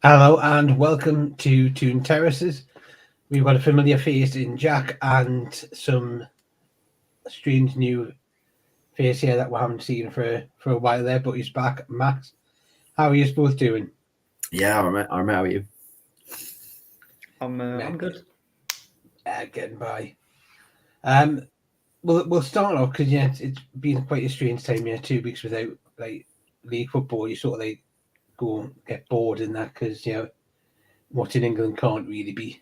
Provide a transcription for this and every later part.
Hello and welcome to Toon Terraces. We've got a familiar face in Jack and some strange new face here that we haven't seen for a while there, but he's back. Max, how are you both doing? Yeah, I'm how are you? I'm good. Getting by. We'll start off because it's been quite a strange time. 2 weeks without like league football. You sort of like go and get bored in that because watching England can't really be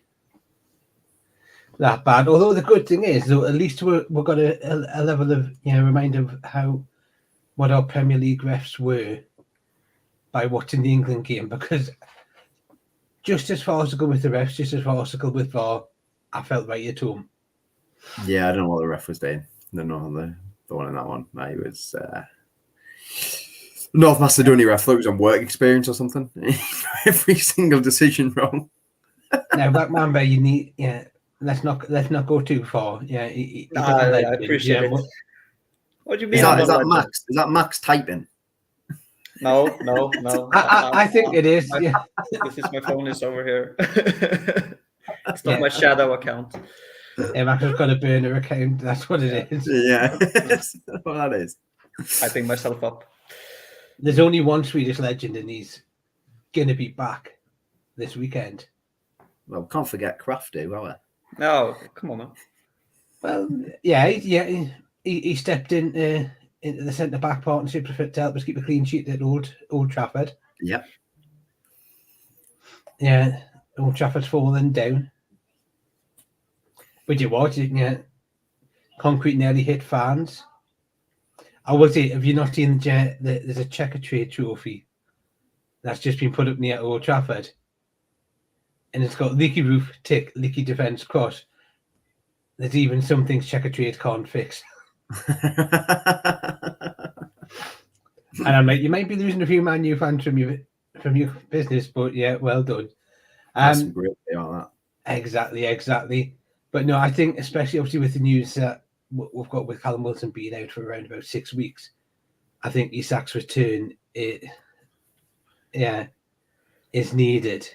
that bad. Although the good thing is, though, at least we've got a level of reminder of what our Premier League refs were by watching the England game, because just as far as I go with the refs, just as far as I go with VAR, I felt right at home. Yeah, I don't know what the ref was doing. No, the one in that one. No, it was North Macedonia ref. I thought it was on work experience or something. Every single decision wrong. Now, remember, you need Let's not go too far. I appreciate it. What do you mean? Is that Max? Is that Max typing? No. I think it is. This is my phone is over here. It's not my shadow account. Max has got a burner account. That's what it is. Yeah, that's what that is. I think myself up. There's only one Swedish legend, and he's gonna be back this weekend. Well, can't forget Crafty, will we? No, come on, man. Well, he stepped into the centre back partnership to help us keep a clean sheet at Old Trafford. Yep. Yeah, Old Trafford's fallen down. But you watch it, concrete nearly hit fans. I will say, have you not seen there's a Checker Trade trophy that's just been put up near Old Trafford? And it's got leaky roof, tick, leaky defence, cross. There's even some things Checker Trade can't fix. And I'm like, you might be losing a few Man U fans from your business, but yeah, well done. That's great, that. Exactly. But no, I think especially obviously with the news that we've got with Callum Wilson being out for around about 6 weeks, I think Isak's return is needed.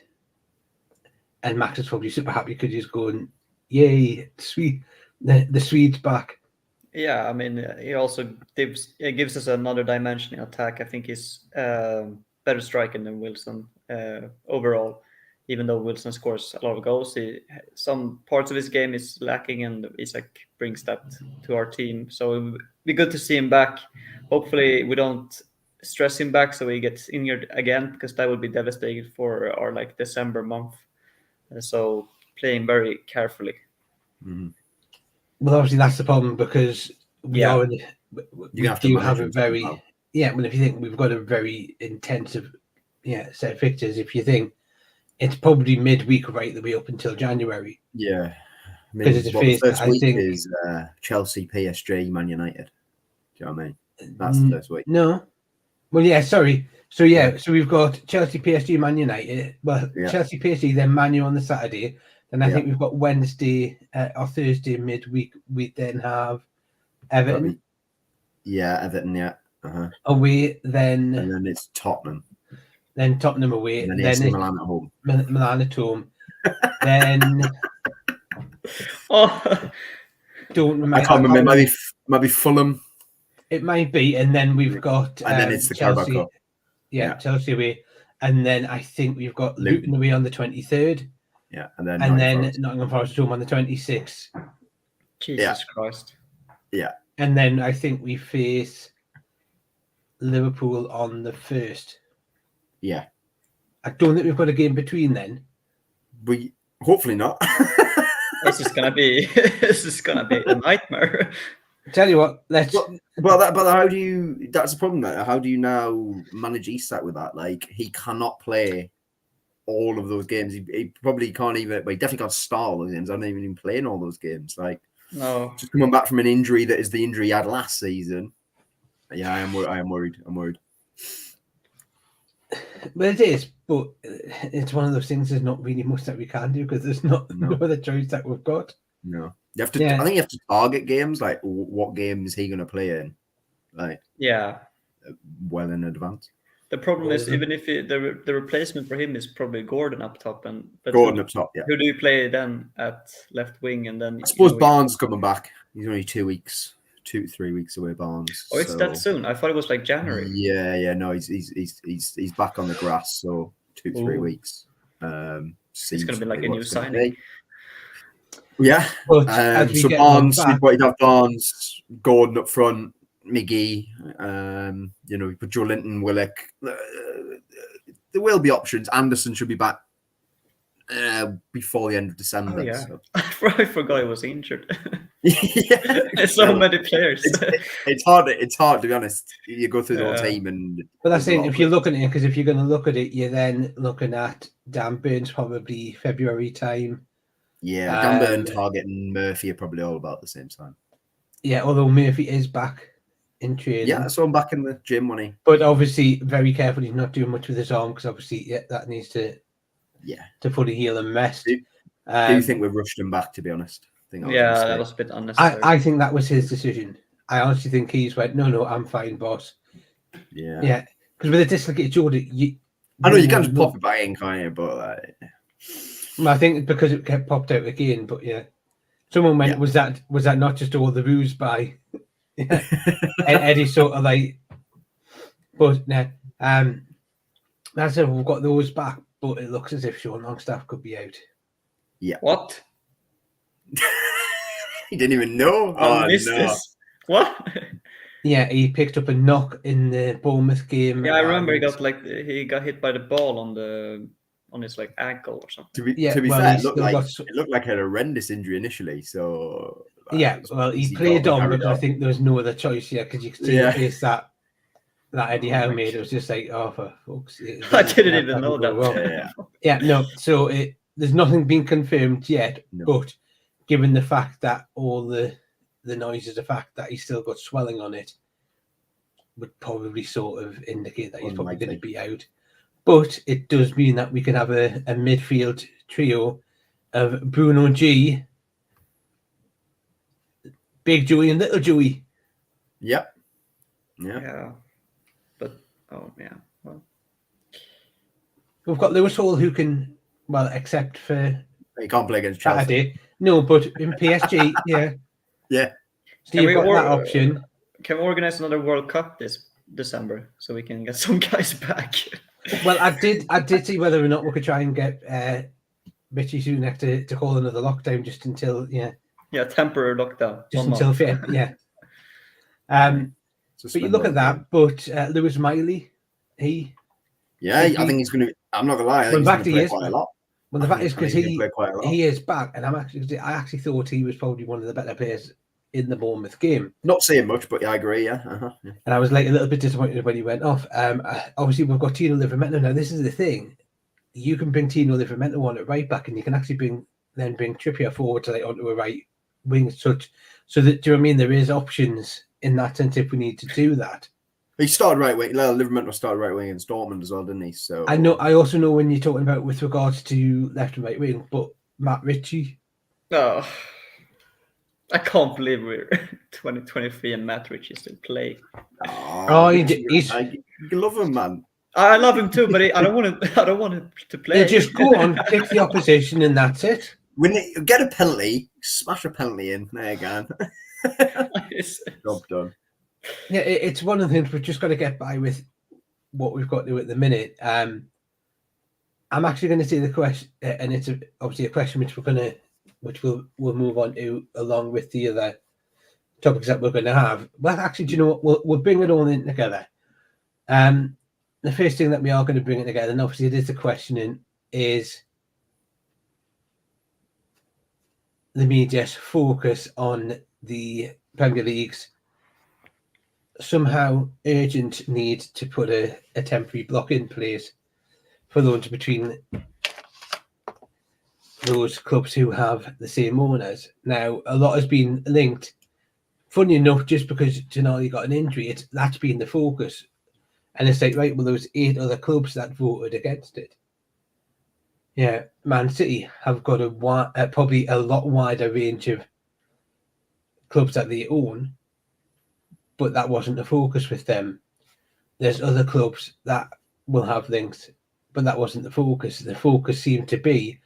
And Max is probably super happy because he's going, yay, the Swede's back. Yeah, I mean, he also gives us another dimension in attack. I think he's better striker than Wilson overall. Even though Wilson scores a lot of goals, some parts of his game is lacking, and Isak brings that to our team. So it would be good to see him back. Hopefully, we don't stress him back so he gets injured again, because that would be devastating for our December month. So playing very carefully. Mm-hmm. Well, obviously that's the problem, because we have a very well. Well, if you think we've got a very intensive set of fixtures, if you think it's probably midweek right the way up until January. Yeah, because it's the first week is Chelsea, PSG, Man United. Do you know what I mean? That's the first week. No, well, yeah, sorry. So we've got Chelsea, PSG, Man United. Well, Chelsea, PSG, then Man U on the Saturday. Then I think we've got Wednesday or Thursday midweek. We then have Everton. Everton. Yeah. Uh-huh. Away, then. And then it's Tottenham. Then Tottenham away. And then it's Milan at home. Milan at home. Then. Don't remember. I can't remember. It might be Fulham. It might be, and then we've got. And then it's the Carabao Cup. Yeah, Chelsea away, and then I think we've got Luton away on the 23rd. Yeah, and then Nottingham Forest home on the 26th. Jesus Christ. Yeah. And then I think we face Liverpool on the 1st. Yeah. I don't think we've got a game between then. We hopefully not. This is gonna be a nightmare. Tell you what, but how do you? That's the problem. How do you now manage Isak with that? Like, he cannot play all of those games. He probably can't even. Well, he definitely can't start all those games. I don't even play in all those games. Like, no, just coming back from an injury that is the injury he had last season. Yeah, I am worried. I'm worried. Well, it is, but it's one of those things. There's not really much that we can do because there's no other choice that we've got. No. You have to. I think you have to target games. Like, what game is he going to play in? Like, well in advance. The problem is, Gordon. even if the replacement for him is probably Gordon up top, but Gordon up top, yeah. who do you play then at left wing? And then I suppose Barnes is coming back. He's only 2 weeks, 2 to 3 weeks away. Barnes. Oh, it's that soon. I thought it was like January. Yeah. No, he's back on the grass. So 2 to 3 weeks. It's gonna be like a new signing. Yeah. But as we So get Barnes, back, you'd have Barnes, Gordon up front, Miggy. You put Joe Linton, Willock. There will be options. Anderson should be back before the end of December. Oh, yeah. So. I forgot he was injured. Yeah. So many players. It's hard. It's hard, to be honest. You go through the whole team, and but that's it. If you're looking at it, because if you're going to look at it, you're then looking at Dan Burns probably February time. Yeah, Dan Burn, Target, and Murphy are probably all about the same time. Yeah, although Murphy is back in training. Yeah, I saw him back in the gym when he. But obviously, very careful. He's not doing much with his arm because obviously, that needs to fully heal and rest. Do you think we've rushed him back? To be honest, I think that was a bit unnecessary. I think that was his decision. I honestly think he's went, no, I'm fine, boss. Yeah, because with a dislocated shoulder, I know you can't just pop it back in, can't you? But I think because it kept popped out again. But yeah, someone went, was that not just all the ruse by Eddie sort of like? But no, that's it. We've got those back, but it looks as if Sean Longstaff could be out. Yeah. What? He didn't even know. I missed this. What? Yeah, he picked up a knock in the Bournemouth game. Yeah, I remember he got hit by the ball on his like ankle or something. To be fair, it looked like a horrendous injury initially. So he played on because I think there was no other choice. Yeah, because you could see the face that Eddie Howe made. It was just like, oh, for fuck's sake. I didn't even know that. Well. Yeah, no. So there's nothing been confirmed yet, but given the fact that all the noise is the fact that he's still got swelling on it, would probably sort of indicate that he's probably going to be out. But it does mean that we can have a midfield trio of Bruno G, Big Joey, and Little Joey. Yep. Yeah. But well, we've got Lewis Hall who can, except for he can't play against Chelsea. Saturday. No, but in PSG, yeah. So you've got that option. Can we organize another World Cup this December so we can get some guys back? Well, I did see whether or not we could try and get Richie Sunak to call another lockdown just until temporary lockdown just until but you look at that, but Lewis Miley, I think he's going to. I'm not gonna lie. I think he's going to play quite a lot. Well, the fact is because he is back, and I actually thought he was probably one of the better players in the Bournemouth game. Not saying much, but I agree. Yeah. And I was like a little bit disappointed when he went off. Obviously, we've got Tino Livramento now. This is the thing: you can bring Tino Livramento on at right back, and you can actually bring Trippier forward to onto a right wing, such so that do you know what I mean? There is options in that sense if we need to do that. He started right wing. Livramento started right wing in Dortmund as well, didn't he? So I know. I also know when you're talking about with regards to left and right wing, but Matt Ritchie. Oh, I can't believe we're 2023 and Matt Ritchie still play. You love him, man. I love him too, but I don't want him to play. You just go on, kick the opposition, and that's it. When you get a penalty, smash a penalty in. There you go. Job done. Yeah, it's one of the things we've just got to get by with what we've got to do at the minute. I'm actually going to say the question, and it's obviously a question which we'll move on to along with the other topics that we're going to have. Well, actually, do you know what? We'll bring it all in together. The first thing that we are going to bring it together, and obviously it is the questioning, is the media's focus on the Premier League's somehow urgent need to put a temporary block in place for loans between those clubs who have the same owners. Now, a lot has been linked. Funny enough, just because Tonali got an injury, that's been the focus. And it's like, right, well, there was 8 other clubs that voted against it. Yeah, Man City have got probably a lot wider range of clubs that they own, but that wasn't the focus with them. There's other clubs that will have links, but that wasn't the focus. The focus seemed to be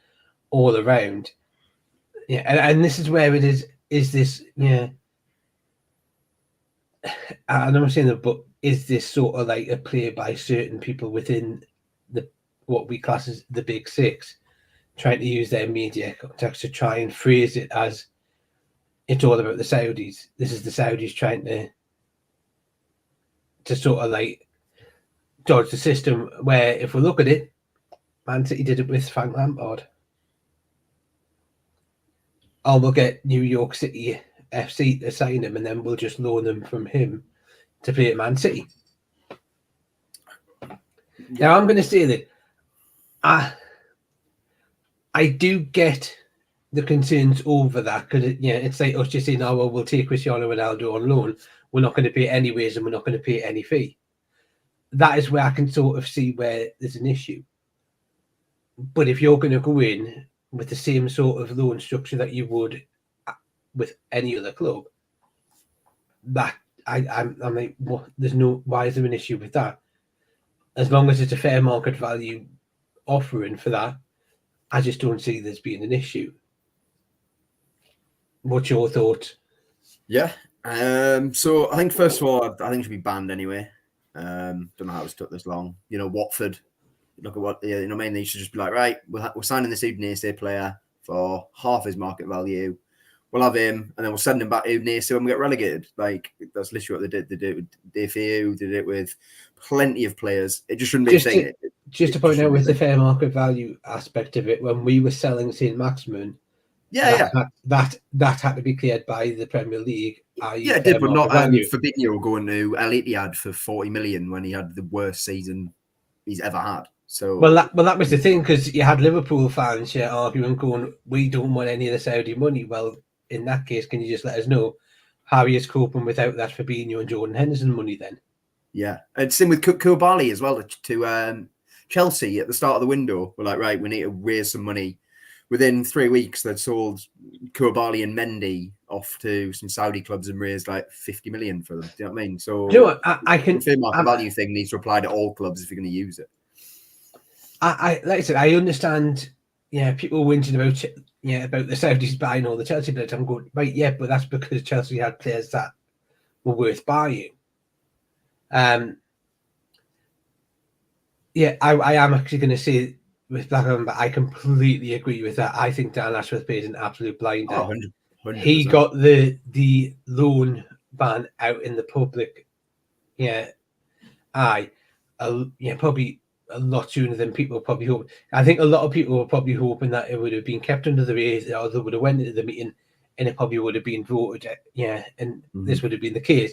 all around. Yeah, and this is where it is this, yeah. And I'm not saying that, but is this sort of like a play by certain people within the what we class as the big six, trying to use their media context to try and phrase it as it's all about the Saudis. This is the Saudis trying to sort of like dodge the system, where if we look at it, Man City did it with Frank Lampard. Or we'll get New York City FC to sign him, and then we'll just loan them from him to play at Man City. Now, I'm going to say that I do get the concerns over that, because it's like us just saying, oh, well, we'll take Cristiano Ronaldo on loan. We're not going to pay anyways, and we're not going to pay any fee. That is where I can sort of see where there's an issue. But if you're going to go in with the same sort of loan structure that you would with any other club, that I'm like, well, why is there an issue with that? As long as it's a fair market value offering for that, I just don't see there's being an issue. What's your thoughts? Yeah. So I think first of all, I think it should be banned anyway. Don't know how it's took this long. Watford. Look at what They should just be like, right, we're signing this Udinese player for half his market value. We'll have him, and then we'll send him back to Udinese when we get relegated. Like, that's literally what they did. They did it with DFU, did it with plenty of players. It just shouldn't be a thing. Just to point out, with the fair market value aspect of it, when we were selling St. Maximin, that had to be cleared by the Premier League. Yeah, it did, but not Fabinho going to Al Ittihad for 40 million when he had the worst season he's ever had. So that was the thing, because you had Liverpool fans arguing, going, we don't want any of the Saudi money. Well, in that case, can you just let us know how he is coping without that Fabinho and Jordan Henderson money then? Yeah, and same with Koulibaly as well. To Chelsea at the start of the window, we're like, right, we need to raise some money. Within 3 weeks, they'd sold Koulibaly and Mendy off to some Saudi clubs and raised like 50 million for them. Do you know what I mean? So I can. The fair market value thing needs to apply to all clubs if you're going to use it. Like I said, I understand. Yeah, people whinging about the Saudis buying all the Chelsea players. I'm going, right, yeah, but that's because Chelsea had players that were worth buying. Yeah, I am actually going to say with Blackburn, but I completely agree with that. I think Dan Ashworth paid an absolute blinder. Oh, 100%. He got the loan ban out in the public. Yeah, probably a lot sooner than people probably hope. I think a lot of people were probably hoping that it would have been kept under the radar, or they would have went into the meeting and it probably would have been voted. This would have been the case.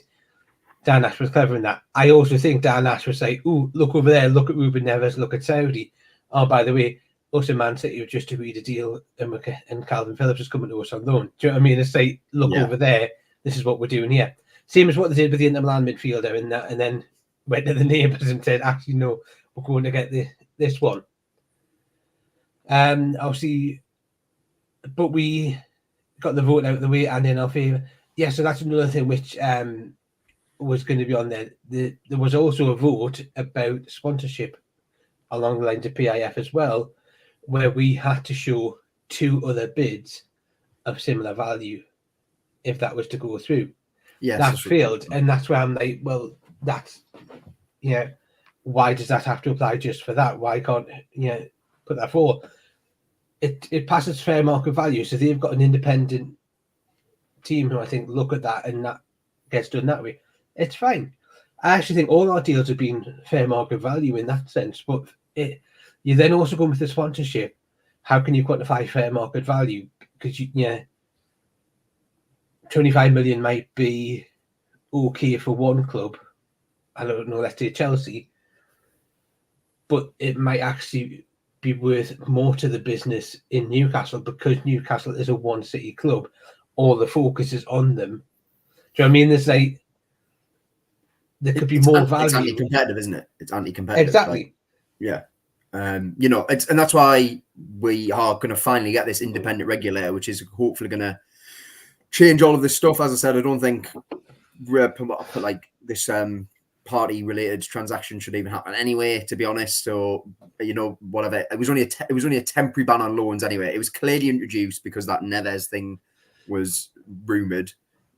Dan Ash was clever in that. I also think Dan Ash would say, "Ooh, look over there, look at Ruben Neves, look at Saudi. Oh, by the way, us and Man City have just agreed a deal, and Calvin Phillips is coming to us on loan." Do you know what I mean? It's like, look over there, this is what we're doing here. Same as what they did with the Inter Milan midfielder, and then went to the neighbours and said, actually, no, we're going to get this one. Obviously, but we got the vote out of the way and in our favour. Yeah, so that's another thing which was going to be on there. There was also a vote about sponsorship along the lines of PIF as well, where we had to show 2 other bids of similar value if that was to go through. Yes, that failed, and that's where I'm like, well, that's why does that have to apply just for that? Why can't put that forward? It passes fair market value, so they've got an independent team who I think look at that, and that gets done that way. It's fine. I actually think all our deals have been fair market value in that sense, but you then also go with the sponsorship. How can you quantify fair market value? Because 25 million might be okay for one club. I don't know, let's say Chelsea, but it might actually be worth more to the business in Newcastle, because Newcastle is a one city club. All the focus is on them. Do you know what I mean? There's like, there could be more value. It's anti-competitive, isn't it? It's anti-competitive. Exactly. Yeah. And that's why we are going to finally get this independent regulator, which is hopefully going to change all of this stuff. As I said, I don't think like this party related transaction should even happen anyway, to be honest. So, whatever. It was only a temporary ban on loans anyway. It was clearly introduced because that Neves thing was rumoured.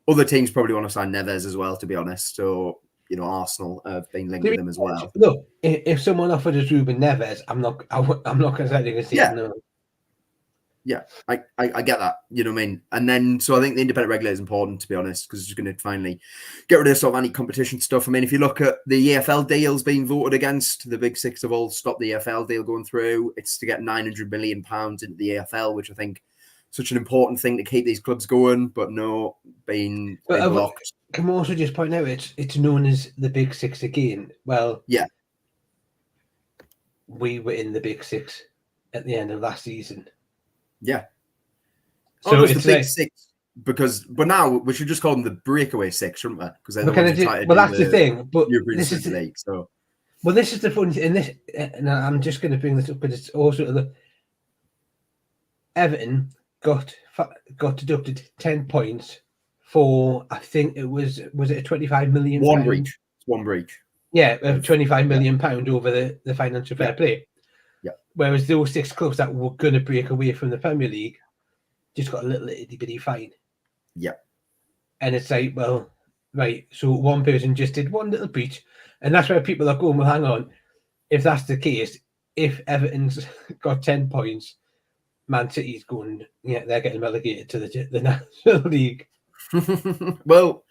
Other teams probably want to sign Neves as well, to be honest. So, Arsenal have been linked with him as well. Look, if someone offered us Ruben Neves, I'm not going to say no. Yeah, I get that. You know what I mean? And then, so I think the independent regulator is important, to be honest, because it's going to finally get rid of sort of anti-competition stuff. I mean, if you look at the EFL deals being voted against, the Big Six have all stopped the EFL deal going through. It's to get £900 million into the EFL, which I think is such an important thing to keep these clubs going, but no, being blocked. Can we also just point out it's known as the Big Six again? Well, yeah, we were in the Big Six at the end of last season. Yeah. So it's it's the Big Six but now we should just call them the Breakaway Six, shouldn't we? Because they're the ones who try to that's the thing. But this is the league. So, well, this is the fun thing. And I'm just going to bring this up, but it's also the Everton got deducted 10 points for, I think it was it a 25 million one breach. One breach. Yeah, £25 million over the financial fair play. Yeah. Whereas those 6 clubs that were going to break away from the Premier League just got a little itty bitty fine. Yeah. And it's like, well, right, so one person just did one little breach, and that's where people are going, well, hang on, if that's the case, if Everton's got 10 points, Man City's going, yeah, they're getting relegated to the National League. Well,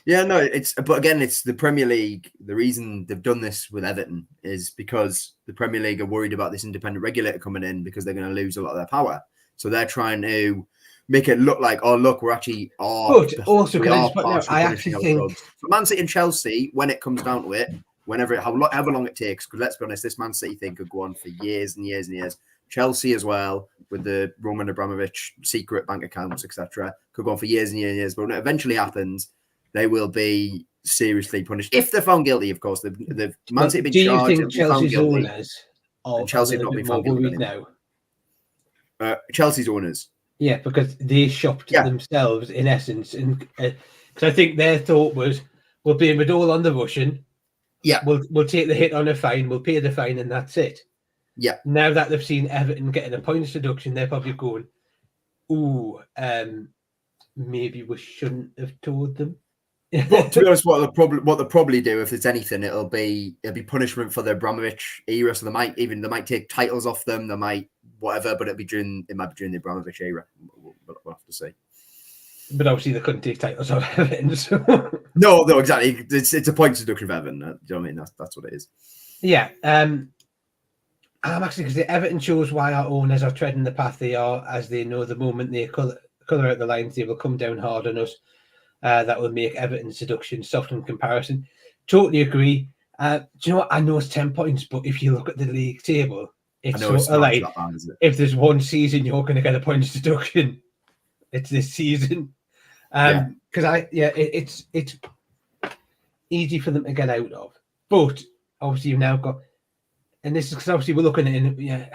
yeah, no, but again, it's the Premier League. The reason they've done this with Everton is because the Premier League are worried about this independent regulator coming in because they're going to lose a lot of their power. So they're trying to make it look like, oh, look, we're actually but also, I actually think for Man City and Chelsea, when it comes down to it, however long it takes, because let's be honest, this Man City thing could go on for years and years and years. Chelsea as well, with the Roman Abramovich secret bank accounts, etc., could go on for years and years and years. But when it eventually happens, they will be seriously punished if they're found guilty. Of course, the Man City been charged. Do you think Chelsea's owners and Chelsea have not been found guilty now? Chelsea's owners. Yeah, because they shopped themselves in essence, and because I think their thought was, we'll blame it all on the Russian. Yeah, we'll take the hit on a fine, we'll pay the fine, and that's it. Yeah. Now that they've seen Everton getting a points deduction, they're probably going, "Ooh, maybe we shouldn't have told them." But to be honest, what they'll probably do, if it's anything, it'll be punishment for the Abramovich era. So they might take titles off them, they might whatever, but it might be during the Abramovich era. We'll have to see. But obviously they couldn't take titles off Everton. So. No, exactly. It's a points deduction for Everton. Do you know what I mean? That's what it is. Yeah. I'm actually, because Everton shows why our owners are treading the path they are, as they know the moment they colour out the lines, they will come down hard on us. That will make Everton's deduction soft in comparison. Totally agree. Do you know what? I know it's 10 points, but if you look at the league table, it's sort of like, if there's one season you're going to get a points deduction, it's this season. Because it's easy for them to get out of. But obviously you've now got, and this is because obviously we're looking at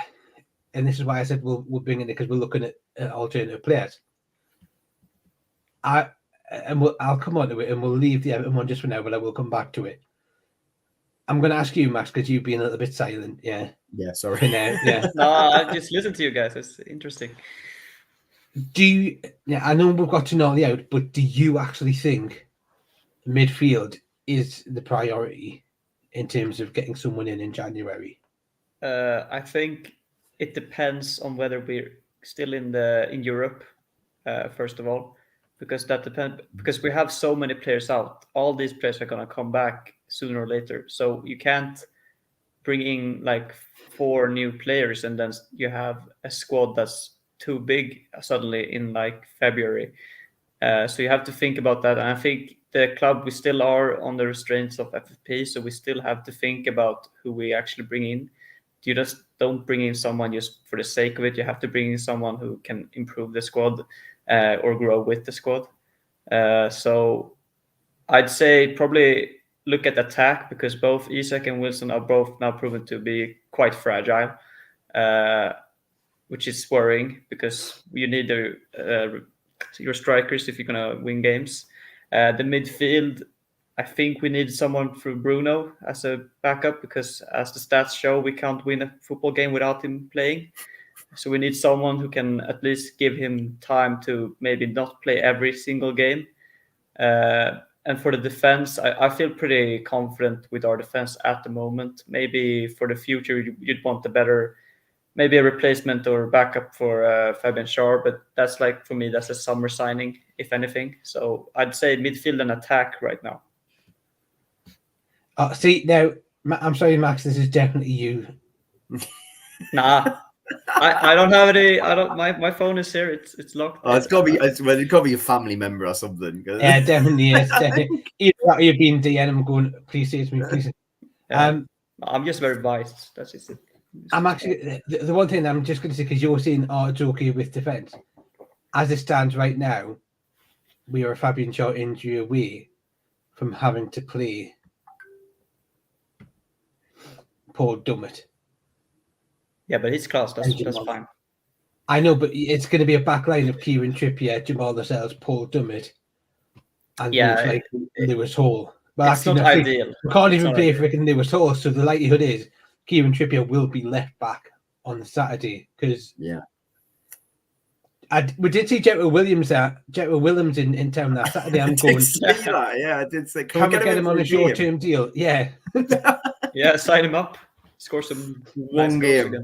and this is why I said we'll bring in it, because we're looking at alternative players. I'll come on to it, and we'll leave the Everton one just for now, but I will come back to it. I'm going to ask you, Max, because you've been a little bit silent. Yeah, sorry. No, I just listen to you guys. It's interesting. I know we've got to Tonali out, but do you actually think midfield is the priority in terms of getting someone in January? I think it depends on whether we're still in Europe, first of all, because that depends. Because we have so many players out, all these players are going to come back sooner or later. So you can't bring in like 4 new players and then you have a squad that's too big suddenly in like February. So you have to think about that. And I think the club, we still are on the restraints of FFP, so we still have to think about who we actually bring in. You just don't bring in someone just for the sake of it. You have to bring in someone who can improve the squad or grow with the squad. So I'd say probably look at attack, because both Isak and Wilson are both now proven to be quite fragile, which is worrying because you need your strikers if you're going to win games. The midfield, I think we need someone for Bruno as a backup because, as the stats show, we can't win a football game without him playing. So we need someone who can at least give him time to maybe not play every single game. And for the defense, I feel pretty confident with our defense at the moment. Maybe for the future, you'd want a better, maybe a replacement or backup for Fabian Schär, but that's like, for me, that's a summer signing, if anything. So I'd say midfield and attack right now. See, now, I'm sorry, Max, this is definitely you. Nah. I don't have any. I don't. My phone is here. It's locked. Oh, it's got to be a family member or something. Yeah, definitely is. Definitely. Either that or you're being DN. I'm going. Please say it's me. Please. I'm just very biased. That's just it. I'm actually the one thing I'm just going to say, because you're saying, "Oh, it's okay with defence." As it stands right now, we are a Fabian Schär injury away from having to play Paul Dummett. Yeah, but he's class. That's fine. I know, but it's going to be a back line of Kieran Trippier, Jamal Lascelles, Paul Dummett, and Lewis Hall. But it's not ideal. We can't even play freaking Lewis Hall, so the likelihood is Kieran Trippier will be left back on the Saturday because we did see Jetro Williams in town that Saturday. I'm going. I did say. Can we get him on a short-term deal? Yeah. Yeah, sign him up. Score some one game.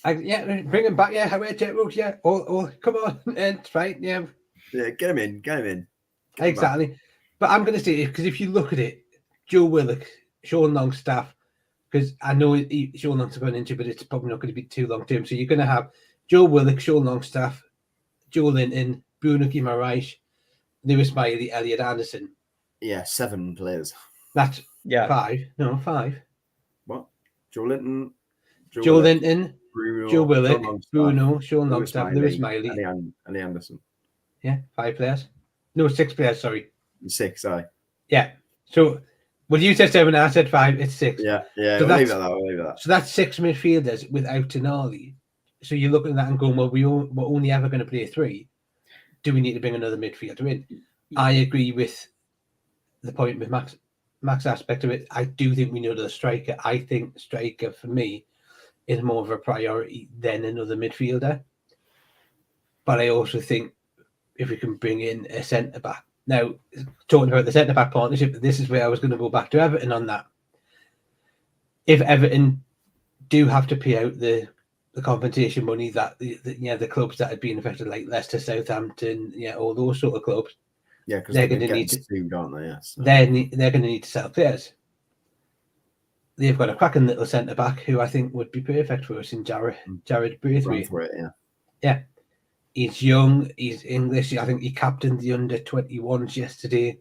Bring him back. Yeah, how about Jetro? Yeah, come on, it's fine. Yeah, get him in. Exactly. But I'm going to say, because if you look at it, Joe Willock, Sean Longstaff, because I know Sean Longstaff going into, but it's probably not going to be too long term. So you're going to have Joe Willock, Sean Longstaff, Joe Linton, Bruno Guimaraes, Lewis Miley, Elliot Anderson. Yeah, 7 players. That's 5. No, 5. What? Joe Linton, Bruno, Joe Willock, Bruno, Sean Longstaff, Lewis Miley, Ellie Anderson. Yeah, 5 players. No, 6 players. Sorry. 6. Aye. Yeah. So, well, you said 7. I said 5. It's 6. Yeah. So we'll leave that. So that's 6 midfielders without Tonali. So you're looking at that and going, well, we're only ever going to play 3. Do we need to bring another midfielder in? I agree with the point with Max aspect of it. I do think we need another striker. I think striker for me is more of a priority than another midfielder. But I also think if we can bring in a centre back. Now, talking about the centre back partnership, this is where I was going to go back to Everton on that. If Everton do have to pay out the compensation money that the clubs that had been affected, like Leicester, Southampton, all those sort of clubs, because they're going to need to sued, aren't they? Yes. They're going to need to sell players. They've got a cracking little centre back who I think would be perfect for us in Jared Braithwaite. Yeah. He's young. He's English. I think he captained the under-21s yesterday.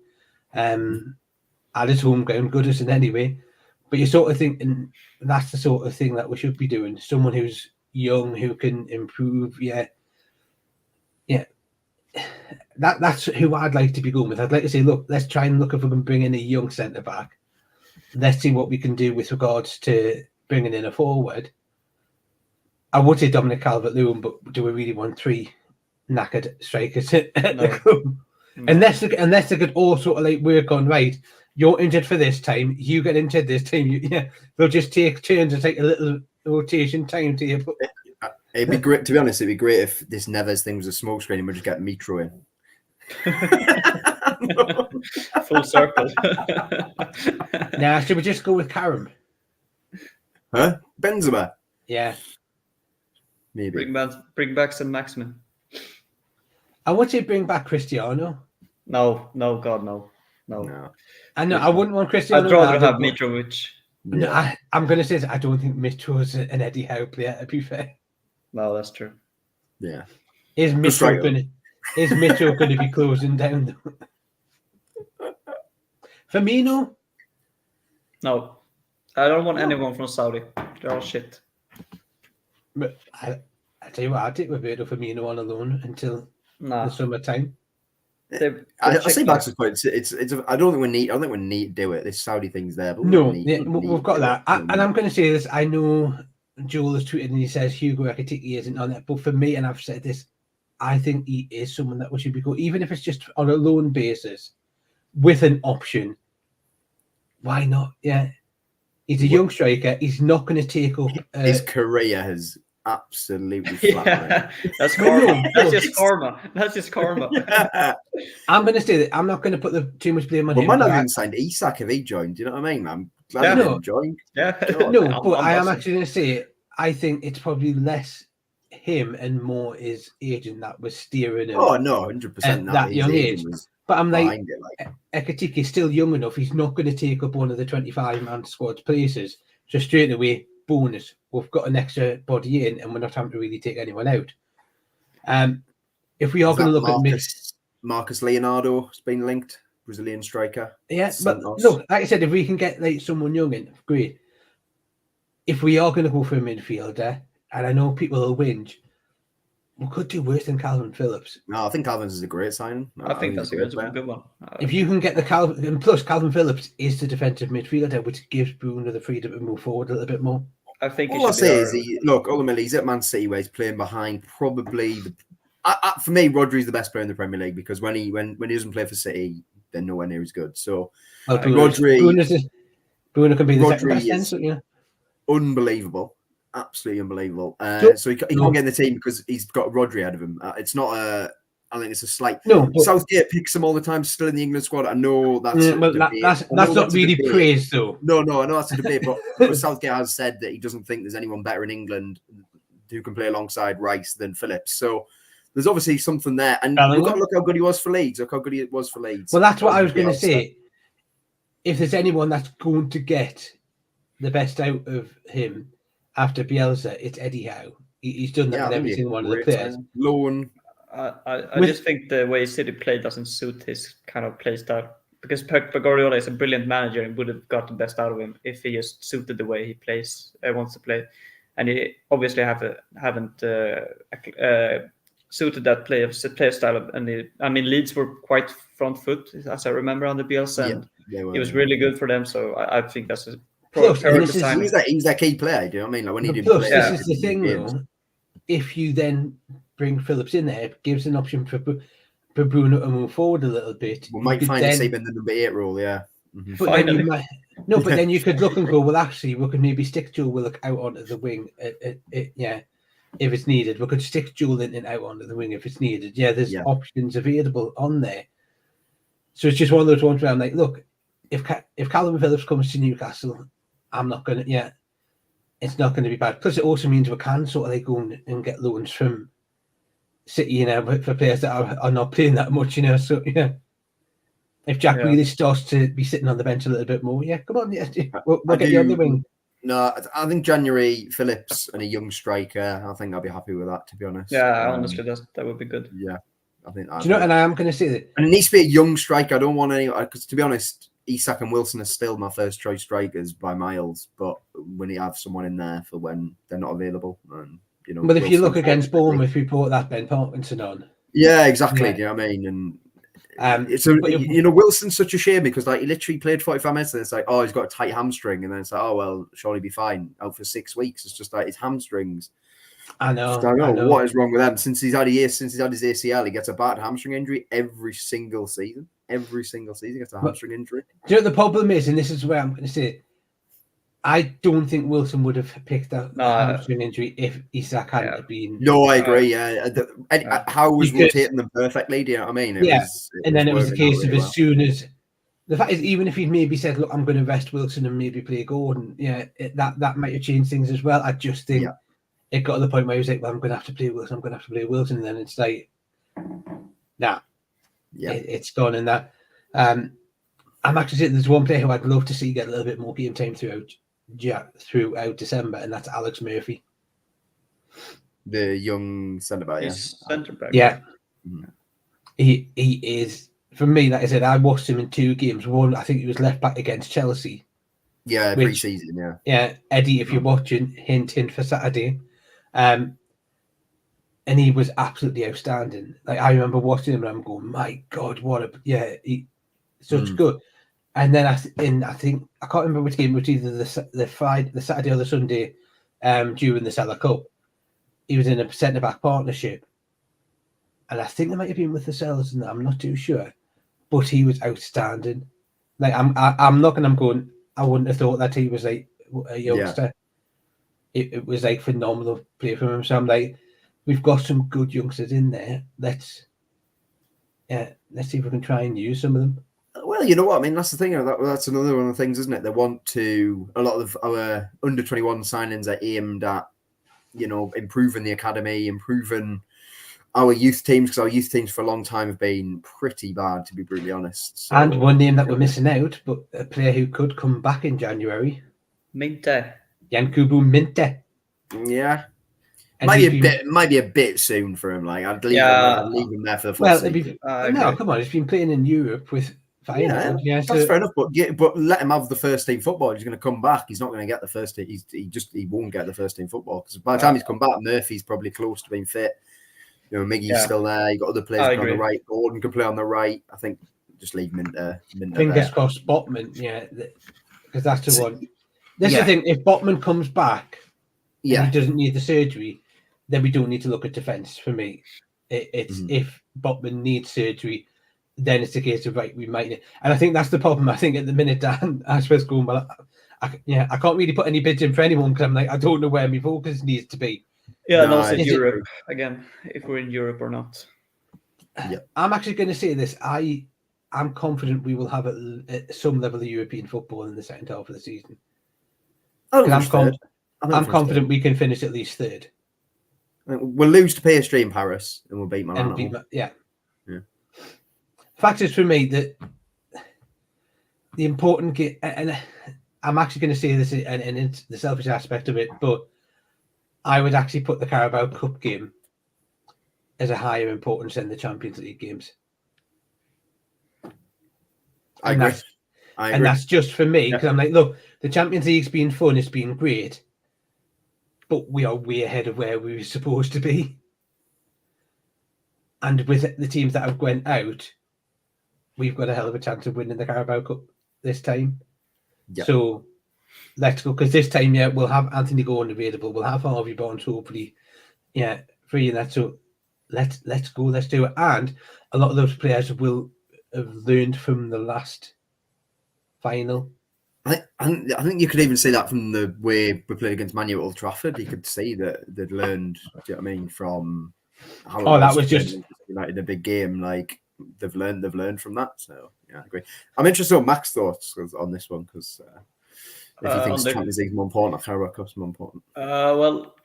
At his home ground, Goodison anyway. But you're sort of thinking that's the sort of thing that we should be doing. Someone who's young, who can improve. Yeah. That's who I'd like to be going with. I'd like to say, look, let's try and look if we can bring in a young centre back. Let's see what we can do with regards to bringing in a forward. I would say Dominic Calvert-Lewin, but do we really want 3 knackered strikers at the club? No. Unless they could all sort of like work on, right, you're injured for this time, you get injured this time. They'll just take turns and take a little rotation time to you. It'd be great, to be honest, it'd be great if this Neves thing was a smoke screen and we just get Mitro in. Full circle. Now, should we just go with Karam? Huh? Benzema? Yeah. Maybe. Bring back some Maximin. I would say bring back Cristiano. No, God, no. I know, I wouldn't want Cristiano. I'd rather have Mitrovic. No, I'm going to say I don't think Mitro is an Eddie Howe player, to be fair. No, that's true. Yeah. Is Mitro going to be closing down? Firmino? No. I don't want anyone from Saudi. They're all shit. But I tell you what, I'll take Roberto Firmino on alone until the summertime. I say Max's point. It's. I don't think we need to do it. This Saudi thing's there, but we've got that. And I'm going to say this. I know Joel has tweeted and he says Hugo Ekitike isn't on it, but for me, and I've said this, I think he is someone that we should be going, even if it's just on a loan basis, with an option, why not? Yeah. He's a young striker. He's not going to take up. His career has absolutely flatlined. Yeah, that's Well, karma. no, That's no. just karma. That's just karma. Yeah. I'm going to say that I'm not going to put too much blame on Well, him. man, but I've I- even signed Isak if he joined. Do you know what I mean? I'm glad Yeah. he No. didn't join. Yeah. God. No, I'm- but I'm I am buzzing. actually going to say I think it's probably less him and more his agent that was steering him. Oh no, 100%. At that young age. Was But I'm like, behind it. Like, Ekatike is still young enough. He's not going to take up one of the 25-man squad's places. So straight away, bonus. We've got an extra body in, and we're not having to really take anyone out. If we are is going to that look at Marcus Leonardo has been linked, Brazilian striker. yeah, but Santos. look, like I said, if we can get like someone young in, great. If we are going to go for a midfielder, and I know people will whinge, we could do worse than Calvin Phillips. No, I think Calvin's is a great signing. I think that's a he's good one. If you can get the Calvin, and plus Calvin Phillips is the defensive midfielder, which gives Bruno the freedom to move forward a little bit more. I think All I say is, ultimately, he's at Man City where he's playing behind probably the. For me, Rodri's the best player in the Premier League because when he doesn't play for City, they're nowhere near as good. So Bruno can be the second best then, so, yeah. Unbelievable, absolutely unbelievable. So he can't get in the team because he's got Rodri ahead of him. It's not a. I think it's a slight. No, but Southgate picks him all the time, still in the England squad. I know that's that's not really praise, though. No, I know that's a debate, but Southgate has said that he doesn't think there's anyone better in England who can play alongside Rice than Phillips. So there's obviously something there, and we've got to look how good he was for Leeds. Look how good he was for Leeds. Well, that's what I was going to say. If there's anyone that's going to get the best out of him after Bielsa, it's Eddie Howe. He's done that with every single one of the players. Loan. I just think the way City play doesn't suit his kind of play style because Pep Guardiola is a brilliant manager and would have got the best out of him if he just suited the way he plays, wants to play, and he obviously haven't suited that play style. And Leeds were quite front foot, as I remember, under Bielsa, and it was really good for them. So I think that's a he's that key player. Do you know what I mean? Like when he did play, this is the thing, though. If you then bring Phillips in there, it gives an option for Bruno to move forward a little bit. We might find him in the number 8 role, yeah. Mm-hmm. But then you could look and go, well, actually, we could maybe stick Joel Willock out onto the wing. If it's needed, we could stick Joel in and out onto the wing if it's needed. Yeah, there's options available on there. So it's just one of those ones where I'm like, look, if Calvin Phillips comes to Newcastle, I'm not going to, it's not going to be bad. Plus, it also means we can sort of like go and get loans from City, for players that are not playing that much, So, if Jack really starts to be sitting on the bench a little bit more, come on, we'll get you on the wing. No, I think January Phillips and a young striker. I think I'll be happy with that, to be honest. Yeah, honestly, that would be good. Yeah, I think that. Do you know? And I am going to say that, and it needs to be a young striker. I don't want any because, to be honest, Isak and Wilson are still my first choice strikers by miles. But when you have someone in there for when they're not available, and but if you look against Bournemouth, we brought that Ben Parkinson on. Yeah, exactly. Yeah. Do you know what I mean? And Wilson's such a shame because he literally played 45 minutes and it's like, oh, he's got a tight hamstring, and then it's like, oh well, surely be fine. Out for 6 weeks. It's just like his hamstrings. I know. I know what is wrong with them. Since he's had his ACL, he gets a bad hamstring injury every single season. Every single season he gets a hamstring injury. Do you know what the problem is? And this is where I'm going to say, I don't think Wilson would have picked that hamstring injury if Isak hadn't been. No, I agree. Howe was rotating them perfectly. Do you know what I mean? It was a case of as soon as the fact is, even if he'd maybe said, "Look, I'm going to rest Wilson and maybe play Gordon," that might have changed things as well. I just think it got to the point where he was like, "Well, I'm going to have to play Wilson. I'm going to have to play Wilson," and then it's like, nah, it's gone. And that I'm actually saying there's one player who I'd love to see get a little bit more game time throughout December, and that's Alex Murphy, the young centre back. Centre back. Yeah, he is. For me, like I said, I watched him in 2 games. One, I think he was left back against Chelsea. Yeah, pre-season. Yeah, Eddie, if you're watching, hint for Saturday, and he was absolutely outstanding. Like I remember watching him, and I'm going, my God, such good. And then I think I can't remember which game, which either the Saturday or the Sunday, during the Salah Cup, he was in a centre back partnership, and I think they might have been with the Sellers, and I'm not too sure. but he was outstanding. Like I'm looking, I'm going, I wouldn't have thought that he was like a youngster. It was like phenomenal play from him. So I'm like, we've got some good youngsters in there. Let's see if we can try and use some of them. Well, you know what I mean. That's the thing. That's another one of the things, isn't it? They want to. A lot of our under 21 signings are aimed at, improving the academy, improving our youth teams, because our youth teams for a long time have been pretty bad, to be brutally honest. So, and one name that we're missing out, but a player who could come back in January, Minte. Yankubu Minte. Yeah. And Might be a bit soon for him. Like I'd leave him there for the full season. No, come on, he's been playing in Europe with Feyenoord. Yeah, that's fair enough. But let him have the first team football. He's going to come back. He's not going to get the first team. He won't get the first team football, because by the time he's come back, Murphy's probably close to being fit. Miggy's still there. You got other players on the right. Gordon can play on the right. I think just leave Minter. Fingers crossed, Botman. Yeah, because that's the one. This is the thing. If Botman comes back, and he doesn't need the surgery, then we don't need to look at defence. For me, it's if Botman needs surgery, then it's a case of we might. And I think that's the problem. I think at the minute, Dan Ashworth's going, well, I can't really put any bids in for anyone, because I'm like, I don't know where my focus needs to be. Yeah, and also Europe again, if we're in Europe or not. Yeah. I'm actually going to say this. I'm confident we will have some level of European football in the second half of the season. I'm confident we can finish at least third. We'll lose to PSG in Paris, and we'll beat Milan. Yeah. Fact is, for me, that the important game, and I'm actually going to say this, and it's the selfish aspect of it, but I would actually put the Carabao Cup game as a higher importance than the Champions League games. I agree. And that's just for me, because I'm like, look, the Champions League's been fun, it's been great, but we are way ahead of where we were supposed to be. And with the teams that have went out, we've got a hell of a chance of winning the Carabao Cup this time. Yeah. So let's go, because this time, we'll have Anthony Gordon available. We'll have Harvey Barnes, hopefully, free in that. So let's go, let's do it. And a lot of those players will have learned from the last final. I think you could even see that from the way we played against Man U at Old Trafford. You could see that they'd learned, do you know what I mean, from how that was just United a big game. Like they've learned from that. So yeah, I agree. I'm interested in Mac's thoughts on this one, because if he thinks Champions League is more important, or Carabao Cup's more important. Well,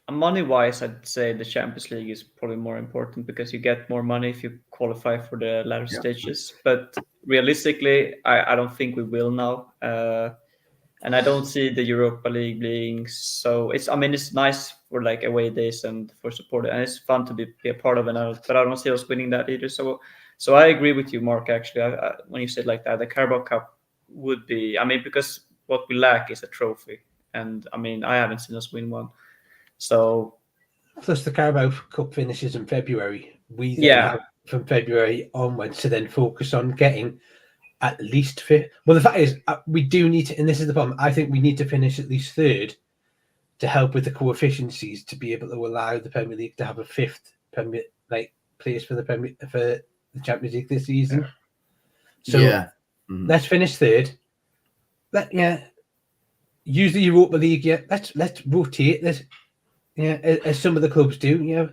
money-wise, I'd say the Champions League is probably more important, because you get more money if you qualify for the latter stages. But realistically, I don't think we will now. And I don't see the Europa League being so. It's nice for like away days and for support, and it's fun to be a part of it. But I don't see us winning that either. So I agree with you, Mark. Actually, when you said like that, the Carabao Cup would be. Because what we lack is a trophy, and I haven't seen us win one. So plus the Carabao Cup finishes in February. We then have from February onwards to then focus on getting at least fifth. Well, the fact is, we do need to, and this is the problem. I think we need to finish at least third to help with the coefficiencies to be able to allow the Premier League to have a fifth place for the Champions League this season. So let's finish third. Use the Europa League. Let's rotate this. As some of the clubs do.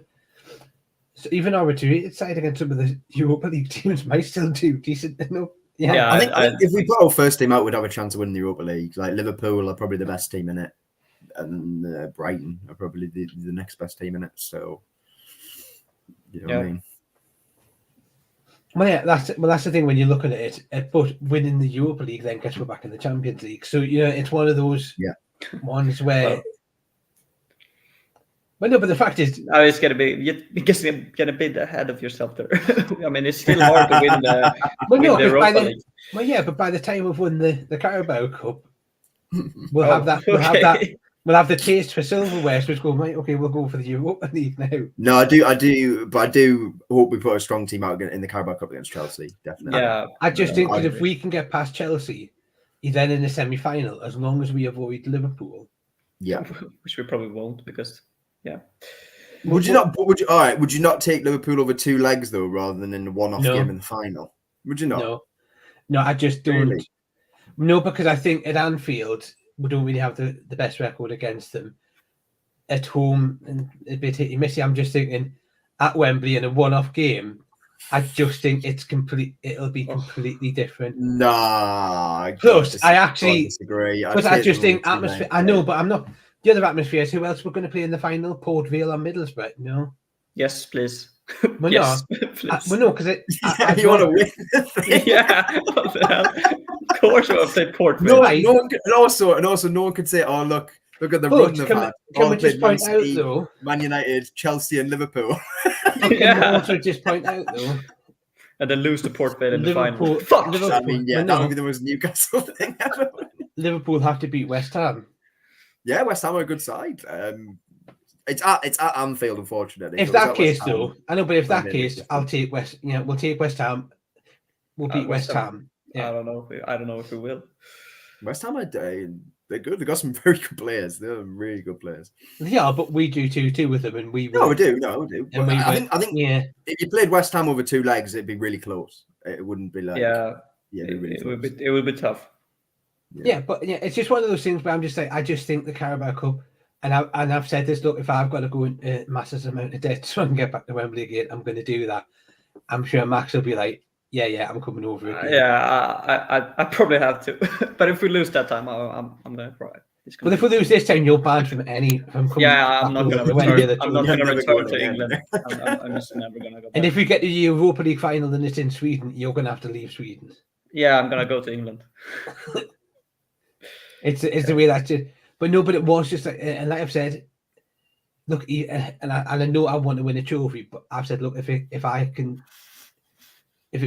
So even our rotated side against some of the Europa League teams might still do decent enough. I think if we put our first team out, we'd have a chance of winning the Europa League. Like Liverpool are probably the best team in it, and Brighton are probably the next best team in it. So, you know what I mean? Well, that's the thing when you look at it. But winning the Europa League then gets we're back in the Champions League. So it's one of those ones where. Well, no, but the fact is, it's going to be you get a bit ahead of yourself there. It's still hard to win the Europa League. But by the time we've won the Carabao Cup, we'll have that. We'll have the taste for silverware. So it's going right. Okay, we'll go for the Europa League now. No, I do, but I do hope we put a strong team out in the Carabao Cup against Chelsea. Definitely. Yeah, I just think that if we can get past Chelsea, then in the semi-final, as long as we avoid Liverpool. Yeah, which we probably won't because. Yeah. Would you not take Liverpool over two legs though, rather than in the one-off game in the final? Would you not? No, I just don't. Really? No, because I think at Anfield we don't really have the best record against them. At home and a bit hit missy. I'm just thinking at Wembley in a one-off game. I just think it'll be completely different. Nah. Plus, I actually disagree. But I just think atmosphere. I know, but I'm not. The other atmospheres. Who else we're going to play in the final? Port Vale or Middlesbrough? No. Yes, please. Well, yes, no. please. Well, no, because you want to win. Yeah. What the hell? Of course, we'll play Port No, Vale. no one could, and also, no one could say, "Oh, look at the run they've had." Can we just point out though? Man United, Chelsea, and Liverpool. Can we also just point out though? And then lose to Port Vale in the Liverpool, final. Fuck. Liverpool, I mean, yeah, well, that no, would be the most Newcastle thing ever. Liverpool have to beat West Ham. Yeah, West Ham are a good side. It's at Anfield, unfortunately. If that case, though, I know, but if that case, I'll take West. Yeah, we'll take West Ham. We'll beat West Ham. Yeah. I don't know if we will. West Ham are they're good. They've got some very good players. They're really good players. Yeah, but we do too with them, and we No, we do. No, we do. And I think yeah. If you played West Ham over 2 legs, it'd be really close. It wouldn't be like it would be tough. Yeah, but yeah, it's just one of those things where I'm just like, I just think the Carabao Cup, and I've said this. Look, if I've got to go into massive amount of debt so I can get back to Wembley again, I'm going to do that. I'm sure Max will be like, yeah, I'm coming over again. I probably have to, but if we lose that time, I'm going to cry. Well, if we lose this time, you're banned from any. I'm not going to return. I'm not going to return to England. I'm just never going to go back. And if we get to the Europa League final and it's in Sweden, you're going to have to leave Sweden. Yeah, I'm going to go to England. It's the way that's it. But no, but it was just like, and like I've said, look, and I know I want to win a trophy, but I've said, look, if it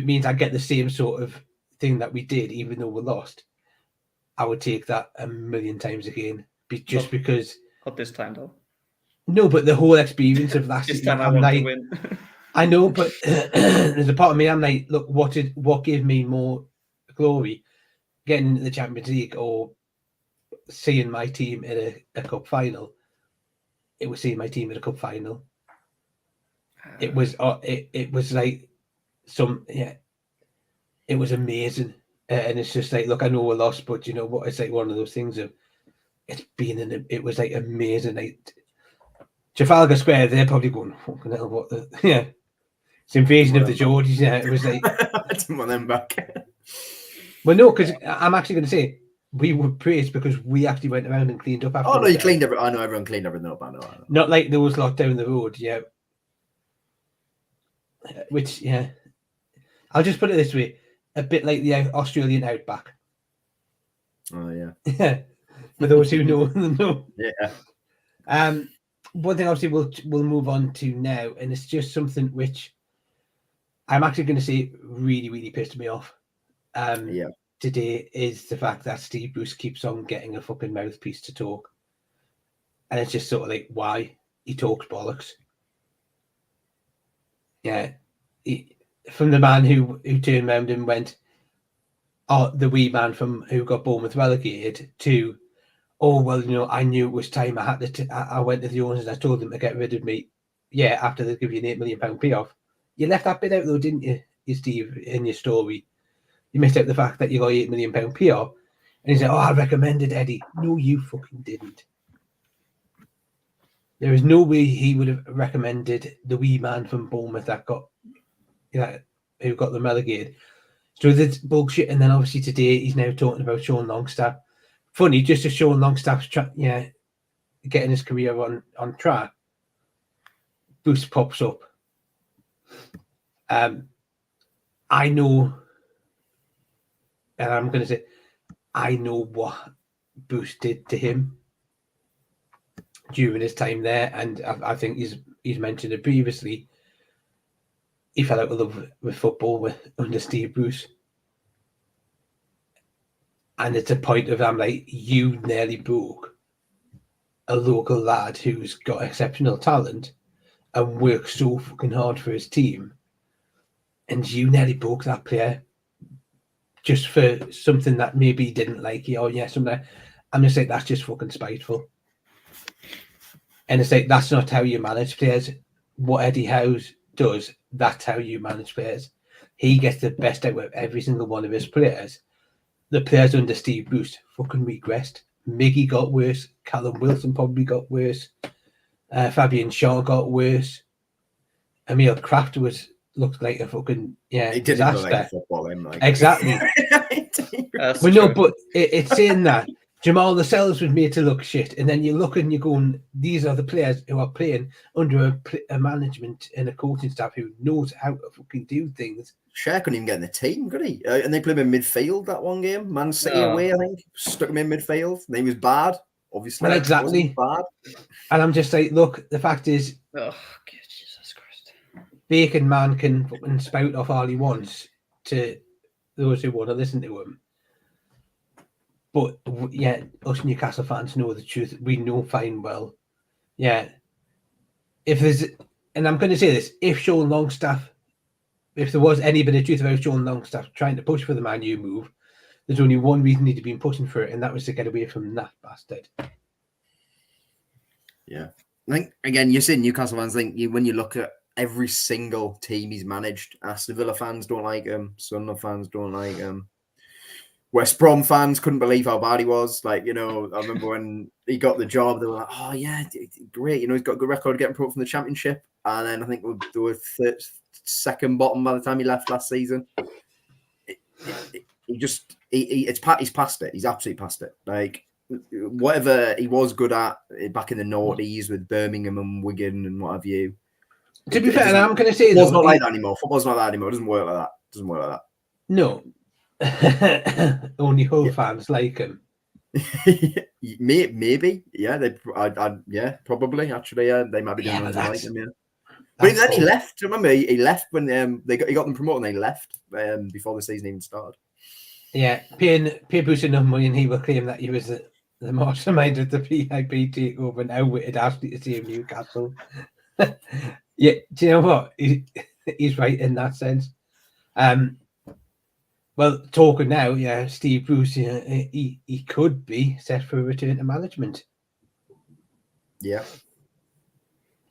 means I get the same sort of thing that we did, even though we lost, I would take that a million times again. Because not this time though. No, but the whole experience of last this time I want to win. I know, but there's a part of me. I'm like, look, what gave me more glory, getting into the Champions League or seeing my team in a cup final? It was seeing my team in a cup final. It was like it was amazing, and it's just like, look, I know we lost, but you know what? It's like one of those things of it was like amazing. Like Trafalgar Square, they're probably going, fucking hell, what the it's invasion of the Geordies. Yeah, it was like I didn't want them back. Well, no, because I'm actually going to say we were praised because we actually went around and cleaned up after. Oh no, you cleaned everything. I know everyone cleaned everything up. I know. Not like those lot down the road, yeah. Which, yeah, I'll just put it this way: a bit like the Australian outback. Oh yeah. Yeah, for those who know, know. Yeah. One thing obviously we'll move on to now, and it's just something which I'm actually going to say really, really pissed me off. Today is the fact that Steve Bruce keeps on getting a fucking mouthpiece to talk, and it's just sort of like, why? He talks bollocks. Yeah, from the man who turned around and went, "Oh, the wee man from who got Bournemouth relegated," to, "Oh well, you know, I knew it was time. I had to. I went to the owners and I told them to get rid of me." Yeah, after they give you an £8 million payoff, you left that bit out though, didn't you, Steve, in your story? You missed out the fact that you got £8 million payoff, and he said, "Oh, I recommended Eddie." No, you fucking didn't. There is no way he would have recommended the wee man from Bournemouth that got, who got them relegated. So that's bullshit. And then obviously today he's now talking about Sean Longstaff. Funny, just as Sean Longstaff's getting his career on track, Bruce pops up. I know, and I'm going to say, I know what Bruce did to him during his time there, and I think he's mentioned it previously. He fell out of love with football under Steve Bruce, and it's a point of, I'm like, you nearly broke a local lad who's got exceptional talent and works so fucking hard for his team, and you nearly broke that player just for something that maybe he didn't like. Something. I'm just like, that's just fucking spiteful. And it's like, that's not how you manage players. What Eddie Howe does, that's how you manage players. he gets the best out of every single one of his players. The players under Steve Bruce fucking regressed. Miggy got worse. Callum Wilson probably got worse. Fabian Shaw got worse. Emil Kraft looked like a fucking It didn't disaster. look like a football him, like. Exactly. That's Well, no, true. but it's saying that Jamal Lascelles was made to look shit, and then you look and you're going, these are the players who are playing under a management and a coaching staff who knows how to fucking do things. Cher couldn't even get in the team, could he? And they played him in midfield that one game. Man City away, I think. Stuck him in midfield. And he was bad, obviously. Well, exactly. Bad. And I'm just like, look, the fact is, Oh, Jesus Christ. Bacon Man can fucking spout off all he wants to those who want to listen to him. But yeah, us Newcastle fans know the truth. We know fine well. Yeah. If there's, and I'm going to say this, if Sean Longstaff, if there was any bit of truth about Sean Longstaff trying to push for the Man U move, there's only one reason he'd been pushing for it, and that was to get away from that bastard. Yeah. I think, again, you're saying Newcastle fans, when you look at every single team he's managed, Aston Villa fans don't like him, Sunderland fans don't like him. West Brom fans couldn't believe how bad he was. I remember when he got the job, they were like, oh, yeah, great. He's got a good record getting promoted from the Championship. And then I think they were second bottom by the time he left last season. He's past it. He's absolutely past it. Whatever he was good at back in the noughties with Birmingham and Wigan and what have you. To be fair, and I'm going to say football's not like that anymore. Football's not that anymore. It doesn't work like that. No. Only Hull fans like him. Maybe, yeah. Yeah, probably. Actually, they might be doing it like him. Yeah, but then he left. Remember, he left when he got them promoted. And they left before the season even started. Yeah, paying Bruce enough money, and he will claim that he was the mastermind of the PIB takeover and outwitted Ashley to save Newcastle. Yeah, do you know what? He's right in that sense. Well, talking now, yeah, Steve Bruce, he could be set for a return to management. Yeah.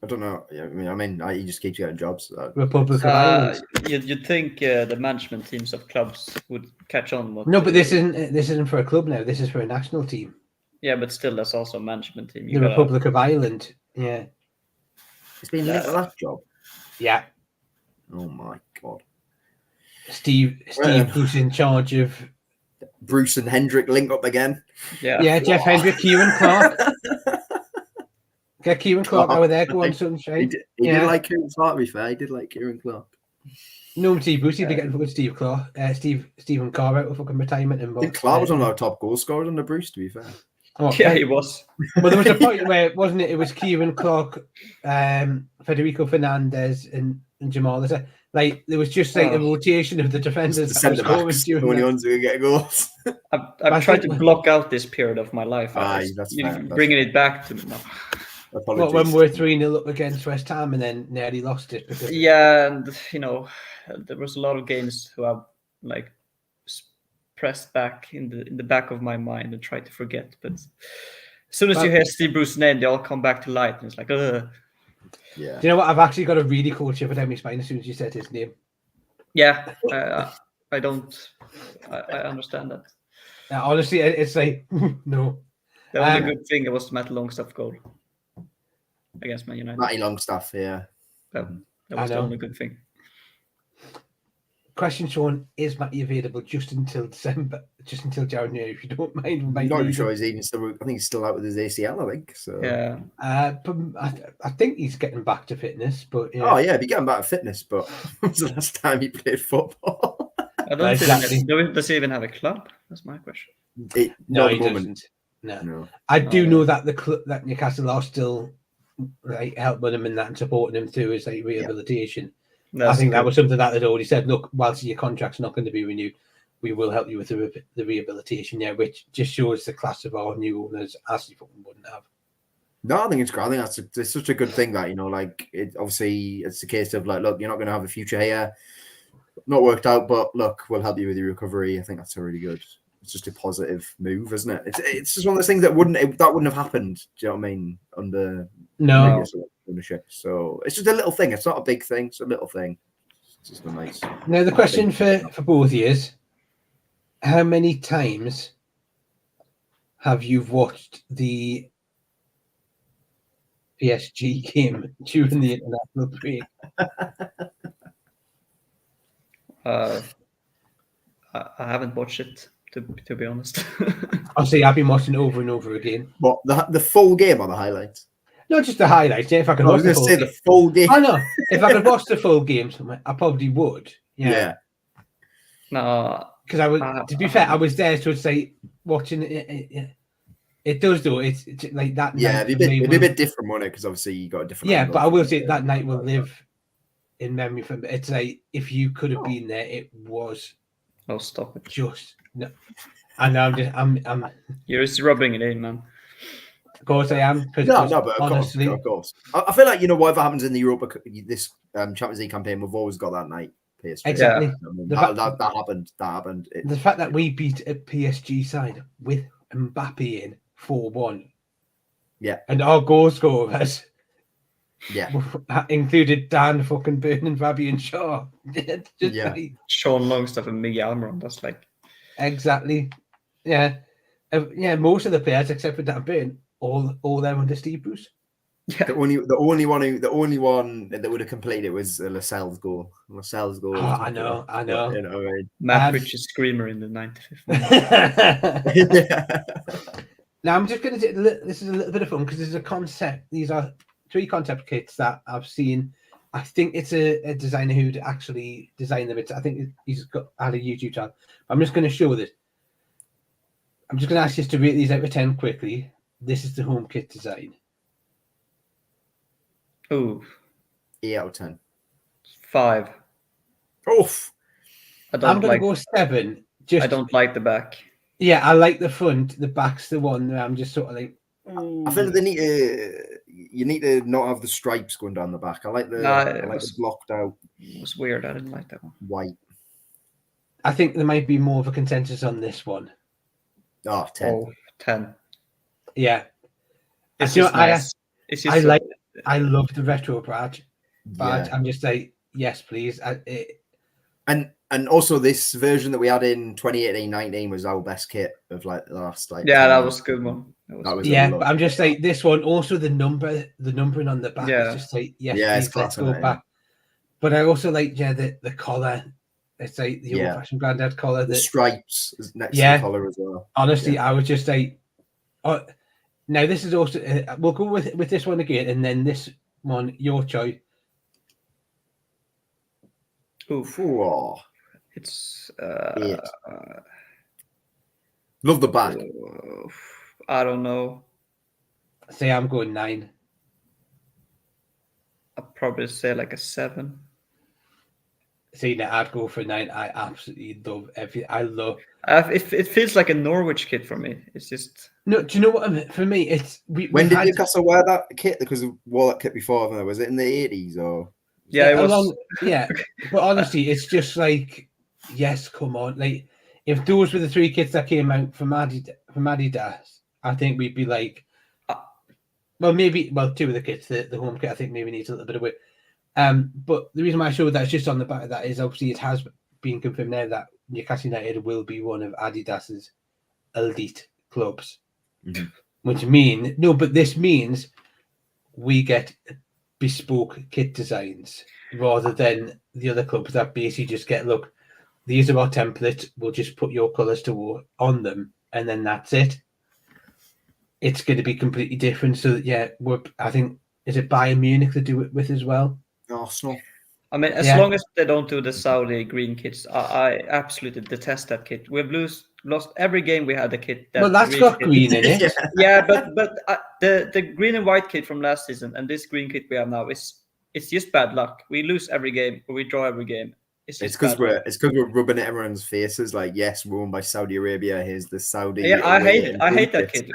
I don't know. Yeah, I mean, he just keeps getting jobs. Republic of Ireland. You'd think the management teams of clubs would catch on. No, but this isn't for a club now. This is for a national team. Yeah, but still, that's also a management team. The Republic of Ireland. Yeah. It's been linked to that job. Yeah. Oh my God. Steve Bruce in charge of Bruce and Hendrick link up again. Yeah, Jeff Hendrick, Kieran Clark. Get Kieran Clark over there, go on, sunshine. He did like Kieran Clark, to be fair. He did like Kieran Clark. No, Steve Bruce, he'd be getting fucking Steve Clark, Stephen Carr out of fucking retirement. I think Clark was one of our top goal scorers under Bruce, to be fair. Oh, yeah, he was. Well, there was a point where, wasn't it? It was Kieran Clark, Federico Fernandez, and Jamal. There was just a rotation of the defenders. The centre backs, the only ones who could get goals. I've tried to block out this period of my life. That's bringing it back to me. No. Well, when we're 3-0 up against West Ham and then nearly lost it. Because and there was a lot of games who I've pressed back in the back of my mind and tried to forget. But as soon as you hear Steve Bruce's name, they all come back to light, and it's like, ugh. Yeah. Do you know what? I've actually got a really cool chip down my spine as soon as you said his name. Yeah, I understand that. Honestly, it's like no. The only good thing was Matt Longstaff goal against Man United. Matty Longstaff, yeah. That was the only good thing. Question, Sean, is Matty available just until December, just until January, if you don't mind? I'm not even sure he's even still. I think he's still out with his ACL, I think. So yeah. But I think he's getting back to fitness. But oh yeah, be getting back to fitness. But when was the last time he played football? I don't think does he even have a club? That's my question. No, he doesn't. No. I do know that that Newcastle are still helping him in that and supporting him through his rehabilitation. Yeah. I think that was something that they'd already said. Look, whilst your contract's not going to be renewed, we will help you with the rehabilitation. Yeah, which just shows the class of our new owners as you fucking wouldn't have. No, I think it's great. I think it's such a good thing that obviously it's a case of look, you're not going to have a future here. Not worked out, but look, we'll help you with your recovery. I think that's a really good. It's just a positive move, isn't it? It's just one of those things that wouldn't have happened. Do you know what I mean? Under ownership. So it's just a little thing. It's not a big thing. It's a little thing. It's just a nice. Now the question for both of you is, how many times have you watched the PSG game during the international break? I haven't watched it to be honest. Obviously, I've been watching it over and over again. What, the full game or the highlights? Not just the highlights. Yeah, if I could I watch was the going to full say game. the full game. I know. If I could watch the full game, I probably would. Yeah. No, Because I would. To be fair, I was there, so it's like watching it. It does though. It's like that. Yeah, night it'd be a bit different, won't it? Because obviously you got a different. Yeah, angle but I from will the- say that night will live in memory for me. It's like if you could have been there, it was oh, stop it! just no. I know. I'm. You're just rubbing it in, man. Of course, I am. No, but honestly, of course. I feel like whatever happens in the Europa, this Champions League campaign, we've always got that night. PSG. exactly. I mean, The that happened. That happened. The fact that we beat a PSG side with Mbappe in 4-1. Yeah. And our goal scorers Yeah. included Dan fucking Byrne and Fabian Shaw. Yeah. Like, Sean Longstaff and Miguel Almiron. That's like exactly. Yeah. Most of the players except for Dan Byrne, all them under Steve Bruce. yeah. The only one that would have completed it was Lascelles' goal. Lascelles' goal. Oh, I know. You know what I mean? Matt Rich's screamer in the 95th minute. Now I'm just going to. This is a little bit of fun because there's a concept. These are 3 concept kits that I've seen. I think it's a designer who'd actually designed them. I think he's had a YouTube channel. I'm just going to show this. I'm just going to ask you to rate these out of 10 quickly. This is the home kit design. Ooh, 8 out of 10. 5. Oof. I I'm don't going like. to go 7. I don't like the back. Yeah, I like the front. The back's the one where I'm just sort of like. I feel like you need to not have the stripes going down the back. I like the the blocked out. It was weird. I didn't like that one. White. I think there might be more of a consensus on this one. Oh, 10. Oh, 10. Yeah. It's You know, just nice. It's just I love the retro badge. Yeah. I'm just like, yes, please. And also this version that we had in 2018-19 was our best kit of like the last like. Yeah, 10 that years. was a good one. That was yeah, but I'm just like this one. Also, the numbering on the back Yeah. is just like, yes, Yeah, it's please, let's class, go back. But I also like the collar. It's like the old-fashioned granddad collar. The stripes next to the collar as well. Honestly, I was just like, oh. Now this is also we'll go with this one again, and then this one, your choice. Oof. Ooh, It's 8. Love the back. I don't know. Say I'm going 9. I'd probably say like a 7. See, now I'd go for 9. I absolutely love everything. I love. It feels like a Norwich kit for me. It's just No, do you know what I mean? For me, it's when did Newcastle wear that kit? Because we wore that kit before. Was it in the 80s or? Yeah, it was. Yeah, but honestly, it's just like, yes, come on. Like, if those were the 3 kits that came out from Adidas, I think we'd be like, well, 2 of the kits, the home kit, I think maybe needs a little bit of work. But the reason why I showed that is just on the back of that is obviously it has been confirmed now that Newcastle United will be one of Adidas's elite clubs, which means this means we get bespoke kit designs rather than the other clubs that basically just get, look, these are our templates, we'll just put your colours on them and then that's it. It's going to be completely different. So yeah, I think, is it Bayern Munich to do it with as well? Arsenal. I mean, as long as they don't do the Saudi green kits, I absolutely detest that kit. We've lost every game we had a kit. Well, that's got green in it. Yeah, but the green and white kit from last season and this green kit we have now it's just bad luck. We lose every game or we draw every game. It's because we're rubbing it in everyone's faces. Like, yes, we're owned by Saudi Arabia. Here's the Saudi. Yeah, I hate that kit.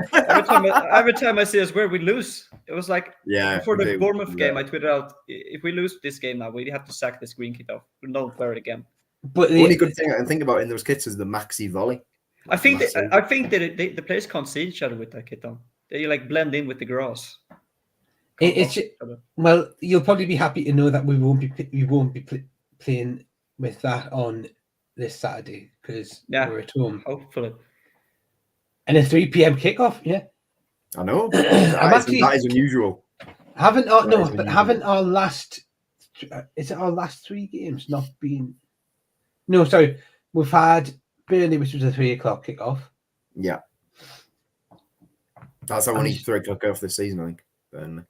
Every time I see us where we lose, it was like before the Bournemouth game. I tweeted out, if we lose this game now, we have to sack this green kit off. We don't wear it again. But the only good thing I can think about in those kits is the maxi volley. I think that the players can't see each other with that kit on. They like blend in with the grass. Well, you'll probably be happy to know that we won't be playing with that on this Saturday because Yeah. we're at home. Hopefully. And a 3 p.m. kickoff, yeah. I know. actually- that is unusual. Haven't unusual. our last is it our last 3 games not been? No, sorry, we've had Burnley, which was a 3 o'clock kickoff. Yeah. That's our only 3 o'clock off this season, I think. Burnley.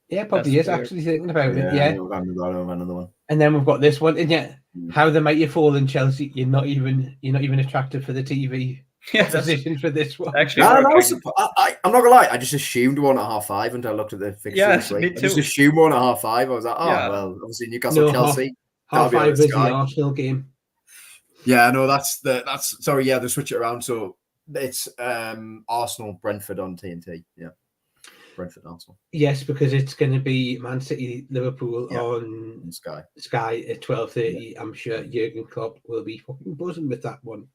Yeah, probably That's is weird. actually thinking about it. I Yeah, know another one. and then we've got this one, and yet how the mighty fallen Chelsea. You're not even attracted for the TV Yeah, that's position for this one. actually. No, working. I'm not gonna lie. I just assumed 1 at 5:30 until I looked at the fixture Yes, this week. me I just too. assumed 1 at 5:30. I was like, Yeah. well, obviously Newcastle, No, Chelsea. Half Derby on 5 is the Sky. Arsenal game. Yeah, no, that's sorry. Yeah, they switch it around. So it's Arsenal, Brentford on TNT. Yeah, Brentford, Arsenal. Yes, because it's going to be Man City, Liverpool Yeah. on Sky. Sky at 12:30. I'm sure Jurgen Klopp will be fucking buzzing with that one.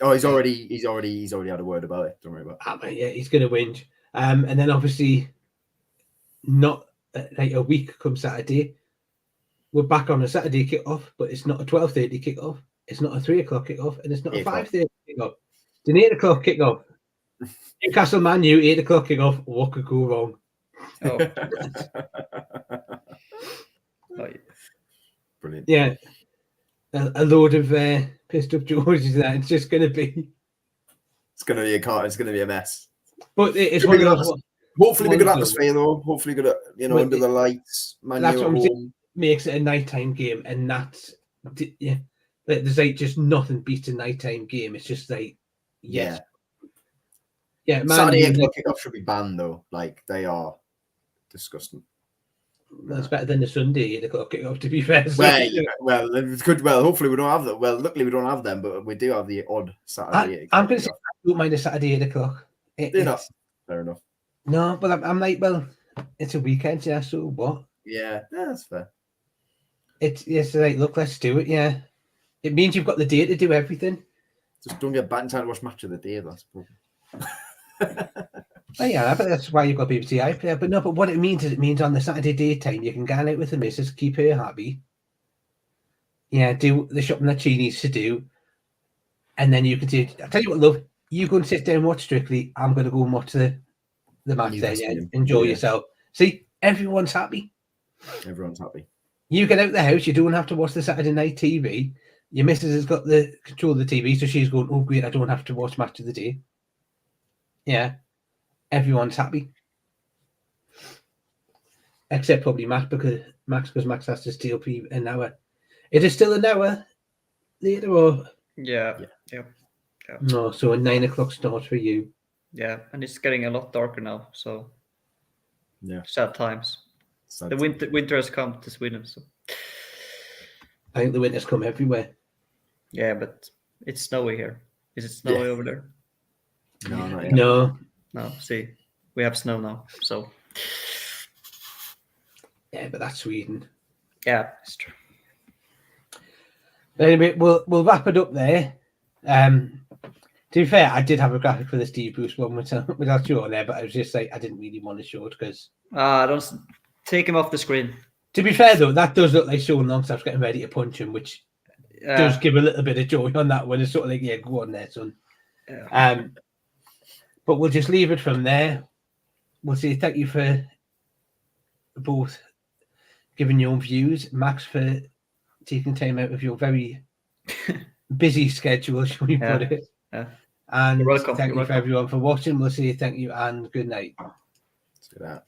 Oh, he's already had a word about it. Don't worry about it. Yeah, he's going to whinge. And then obviously, not like a week come Saturday, we're back on a Saturday kickoff, but it's not a 12:30 kickoff. It's not a 3 o'clock kickoff, and it's not a 5:30 kickoff. It's an 8 o'clock kickoff. Newcastle Man U 8 o'clock kickoff. What could go wrong? Oh. Oh, yeah. Brilliant. Yeah, a load of pissed up Georges there. It's just going to be. It's gonna be a car. It's gonna be a mess. But it's Should one be of good those. Hopefully, good One of atmosphere though. Hopefully, good. Well, Under the lights. Man that's U what at I'm home. saying. Makes it a nighttime game, and that's yeah. There's like just nothing beats a nighttime game. It's just like yes, yeah. Man Saturday U, 8 o'clock kickoff should be banned though. Like they are disgusting. that's better than the Sunday 8 o'clock kickoff. To be fair, so, Well, it's good. Well, hopefully we don't have that. Well, luckily we don't have them, but we do have the odd Saturday. I'm going to say I don't mind a Saturday 8 o'clock. Fair enough. No, but I'm like, well, it's a weekend, yeah. So what? Yeah, that's fair. It's like, look, let's do it. Yeah, it means you've got the day to do everything. Just don't get back in time to watch Match of the Day. That's the problem. Oh, yeah, but that's why you've got BBC iPlayer. But no, but what it means is on the Saturday daytime, you can go out with the missus, keep her happy. Yeah, do the shopping that she needs to do. And then you can do, I'll tell you what, love, you go and sit down and watch Strictly. I'm going to go and watch the match there. Yeah, enjoy yourself. See, everyone's happy. Everyone's happy. You get out the house, you don't have to watch the Saturday night TV. Your missus has got the control of the TV, so she's going, oh, great, I don't have to watch Match of the Day. Yeah. Everyone's happy. Except probably Max, because Max has to steal an hour. It is still an hour later, or? Yeah. No, so a 9 o'clock start for you. Yeah, and it's getting a lot darker now, so yeah, sad times. The winter has come to Sweden, so I think the winter's come everywhere. Yeah, but it's snowy here. Is it snowy over there? No, not yet. No. No, see, we have snow now, so yeah, but that's Sweden. Yeah, it's true. Anyway, we'll wrap it up there. To be fair, I did have a graphic for the Steve Bruce one without you on there, but I was just like, I didn't really want to show it because. Don't take him off the screen. To be fair though, that does look like Sean Longstaff's getting ready to punch him, which does give a little bit of joy on that one. It's sort of like, yeah, go on there, son. Yeah. But we'll just leave it from there. We'll say thank you for both giving your own views, Max, for taking time out of your very busy schedule, shall we put it. Yeah. And You're welcome. thank you for everyone for watching. We'll say thank you and good night. Let's do that.